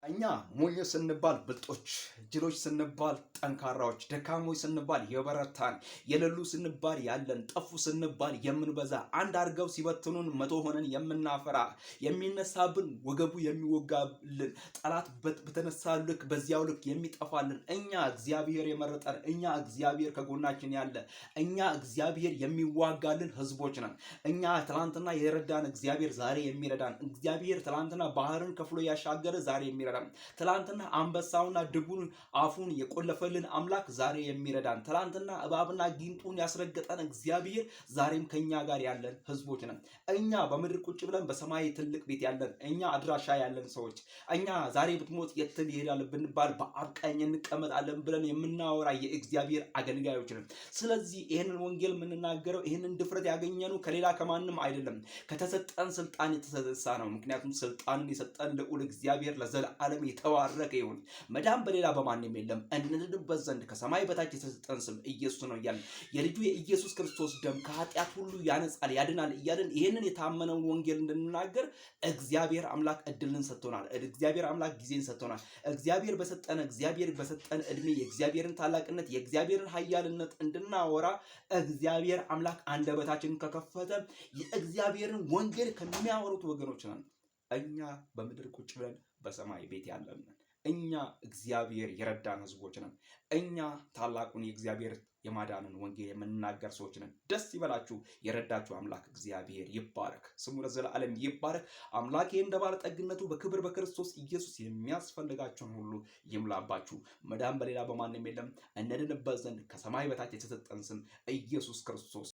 እኛ ሞኞ ስንባል ብልጦች፣ ጅሎች ስንባል ጠንካራዎች፣ ደካሞች ስንባል የበረታን፣ የሌሉ ስንባል ያለን፣ ጠፉ ስንባል የምንበዛ፣ አንድ አድርገው ሲበትኑን መቶ ሆነን የምናፈራ፣ የሚነሳብን ወገቡ የሚወጋልን፣ ጠላት በተነሳ ልክ በዚያው ልክ የሚጠፋልን፣ እኛ እግዚአብሔር የመረጠን፣ እኛ እግዚአብሔር ከጎናችን ያለ፣ እኛ እግዚአብሔር የሚዋጋልን ህዝቦች ነን። እኛ ትላንትና የረዳን እግዚአብሔር ዛሬ የሚረዳን፣ እግዚአብሔር ትላንትና ባህርን ከፍሎ ያሻገረ ዛሬ የሚረዳን፣ ትላንትና አንበሳውና ድቡን አፉን የቆለፈልን አምላክ ዛሬ የሚረዳን፣ ትላንትና እባብና ጊንጡን ያስረገጠን እግዚአብሔር ዛሬም ከኛ ጋር ያለን ህዝቦች ነን። እኛ በምድር ቁጭ ብለን በሰማይ ትልቅ ቤት ያለን፣ እኛ አድራሻ ያለን ሰዎች፣ እኛ ዛሬ ብትሞት የት ይሄዳል ብንባል በአብ ቀኝ እንቀመጣለን ብለን የምናወራ የእግዚአብሔር አገልጋዮች ነን። ስለዚህ ይህንን ወንጌል የምንናገረው ይህንን ድፍረት ያገኘነው ከሌላ ከማንም አይደለም፣ ከተሰጠን ስልጣን የተነሳ ነው። ምክንያቱም ስልጣንን የሰጠን ልዑል እግዚአብሔር ለዘለዓለም የተባረከ ይሁን። መዳን በሌላ በማንም የለም፣ እንድንበት ዘንድ ከሰማይ በታች የተሰጠን ስም ኢየሱስ ነው እያልን የልጁ የኢየሱስ ክርስቶስ ደም ከኃጢአት ሁሉ ያነጻል ያድናል እያልን ይህንን የታመነውን ወንጌል እንድንናገር እግዚአብሔር አምላክ እድልን ሰጥቶናል። እግዚአብሔር አምላክ ጊዜን ሰጥቶናል። እግዚአብሔር በሰጠን እድሜ የእግዚአብሔርን ታላቅነት የእግዚአብሔርን ኃያልነት እንድናወራ እግዚአብሔር አምላክ አንደበታችንን ከከፈተ የእግዚአብሔርን ወንጌል ከሚያወሩት ወገኖች ነን። እኛ በምድር ቁጭ ብለን በሰማይ ቤት ያለን፣ እኛ እግዚአብሔር የረዳን ህዝቦች ነን። እኛ ታላቁን የእግዚአብሔር የማዳንን ወንጌል የምንናገር ሰዎች ነን። ደስ ይበላችሁ። የረዳችሁ አምላክ እግዚአብሔር ይባረክ፣ ስሙ ለዘላለም ይባረክ። አምላኬ እንደ ባለጠግነቱ በክብር በክርስቶስ ኢየሱስ የሚያስፈልጋችሁን ሁሉ ይምላባችሁ። መዳን በሌላ በማንም የለም፣ እንድንበት ዘንድ ከሰማይ በታች የተሰጠን ስም ኢየሱስ ክርስቶስ